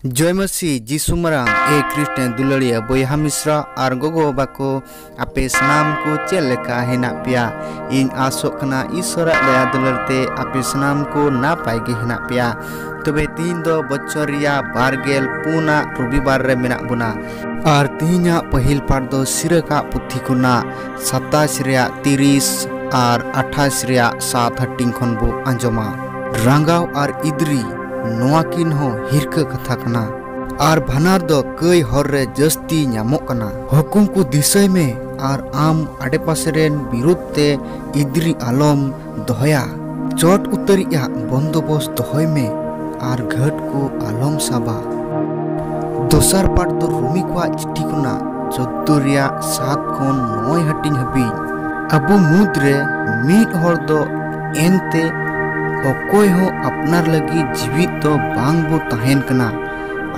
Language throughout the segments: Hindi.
जय मसीह जीसु मरांग ए क्रिस्टियन दुलड़िया बोया मिश्रा और गोगो बाको आपे सनाम को चेलेका हेना पिया इन आसोकना ईश्वरा दया दुलरते आपे सनाम को ना पाएगे हेना पिया तबे तीन दो बच्चोरिया बारगेल पूना रविवार रे मेना बुना और तीना पहिल पार दो सिरका पुथी कुना 27 रिया 30 और 28 रिया 7 हटिंग खन बो अंजमा रांगाव और इदरी नोआकिन हो हिरका कथा कना और भनार दो कई हर रे जस्ती न्यामोक कना हुकुम को दिसय में और आम आडे पासरेन बिरुद्धते इदरी आलम दोहया चोट उतरिया बंदोबस्त दोहय में और घट को आलम साबा दोसर पाट दो रुमी को चिट्ठी कुना 14 रिया 7 खन 9 हटिंग हबी अबु मुद्रे मीट हर दो एनते ओकोय हो अपनार लगी जीवित तो बांग बो तहेन कना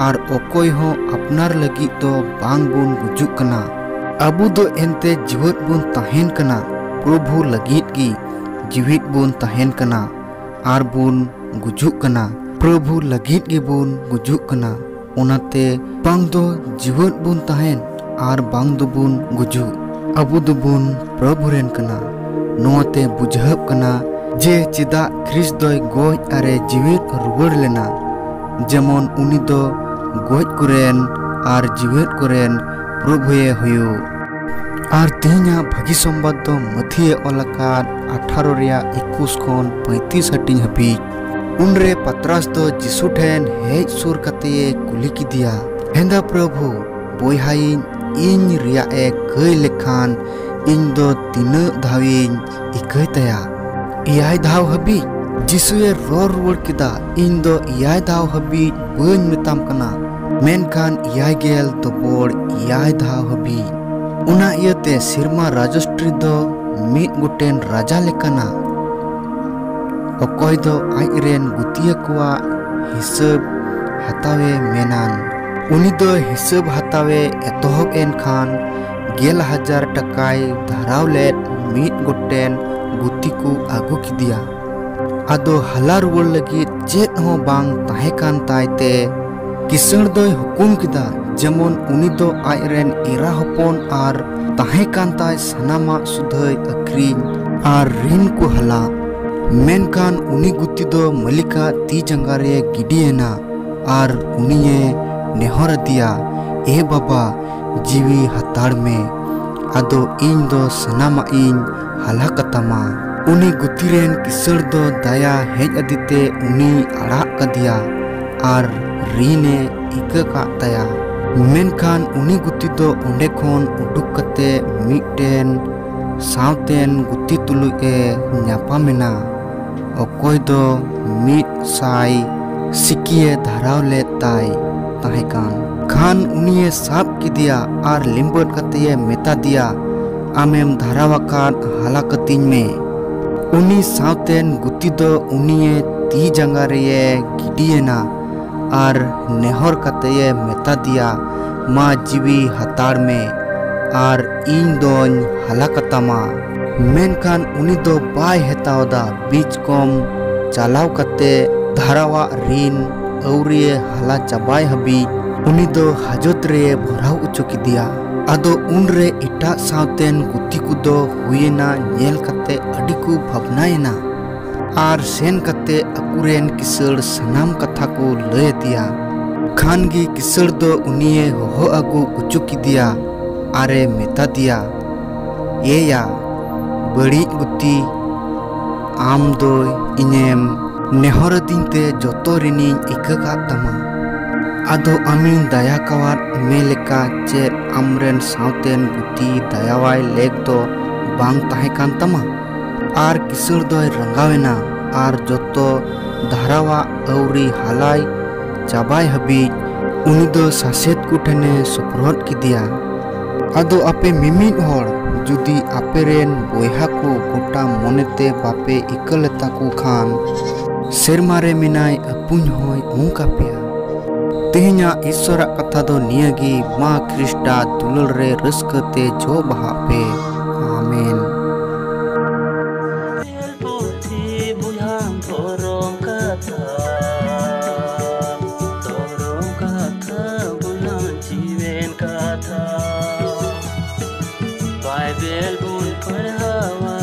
और ओकोय हो अपनार लगी तो बांग बोन गुजुक कना अबु दो एनते जीवित बोन तहेन कना प्रभु लगित की जीवित बोन तहेन कना और बोन गुजुक कना प्रभु लगित की बोन गुजुक कना उनाते बांग दो जीवित बोन तहेन और बांग दो बोन गुजु अबु दो बोन प्रभु रेन कना नोते बुझहब कना जे चिदा ख्रिस दोय गोज अरे जीवित रुगड़ लेना जेमन उनी दो गोज कुरेन और जीवित कुरेन प्रभुए हुयो और तीना भागी संबाद दो मथिए ओलकात 18 रिया 21 खन 35 हटिंग हबी उनरे पत्रास दो जिसु ठेन हेज सुर कते कुली की दिया हेंदा प्रभु बोयहाइन इन रिया ए कई लेखान इन दो तीन धाविन इकई तया इयाय धाव हबी जिसुए रोर रुवड़ किदा इन दो इयाय धाव हबी बन मिताम कना मेनखान इयाय गेल तो बोड़ इयाय धाव हबी उना इयते सिरमा राजस्ट्री दो मीट गुटेन राजा लेकना ओकोय दो आइरेन गुतिया कुआ हिसाब हतावे मेनान उनी दो हिसाब हतावे एतोहब एन खान 10,000 टकाय धराव लेट मीट गुटेन गुती को आगू की दिया आदो हला रुवड़ लगी चेत हो बांग ताहे कान तायते किसण दोय हुकुम किदा जेमन उनी दो आइरेन इरा हपन और ताहे कान ताय सनामा सुधय अक्रीन और ऋण को हला मेनखान उनी गुती दो मलिका ती जंगारे गिडियना और उनिये नेहर दिया ए बाबा जीवी हताड़ में आदो इन दो सनामा इन हला कतमा उनी गुतिरेन किसर दो दया हेज अदिते उनी अड़ा कदिया और रीने इका का तया मेनखान उनी गुति दो ओंडे खोन उडुक कते मिटेन सावतेन गुति तुलु ए न्यापा मेना ओकोय दो मिट साई सिकिए धराव ले ताई ताहेकान खान उनिये साब की दिया और लिम्बट कते मेता दिया आमेम धारावाकान हालाकतिन में उनी सावतेन गुति दो उनिये ती जंगारे गिडियना और नेहर कते मेता दिया मा जीवी हताड़ में और इन दोन हालाकतामा मेनखान उनी दो बाय हेतावदा बीच कम चलाव कते धारावा ऋण औरिये हाला चबाय हबी उनी दो हाजत रे भराव उचुकी दिया आदो उनरे इटा सावतेन गुती कुदो हुएना नेल कते अडी को भावनाएना और सेन कते अकुरेन किसड़ सनाम कथा को लय दिया खानगी किसड़ दो उनिये हो अगु उचुकी दिया आरे मेता दिया ये या बड़ी गुती आम दो इनेम नेहर दिनते जोतो रिनी इकका तमा आदो अमीन दया कवार मेलेका चेर अमरेन सावतेन गुती दयावाय लेक दो बांग ताहे कान तमा आर किसुर दोय रंगावेना आर जोतो धारावा औरी हालाय चाबाय हबी उनी दो सासेत कुठने सुप्रहत की दिया आदो आपे मिमिद होड़ जुदी आपेरेन बोयहा को गोटा मोनेते बापे इकलता को खान सेरमारे मिनाय अपुन होय उनका पिया तेहना ईश्वरा कथा दो नियगी माँ ख्रिस्टा दुलल रे रस्कते जो बहा पे आमेन। बाइबेल बुन पढ़ावा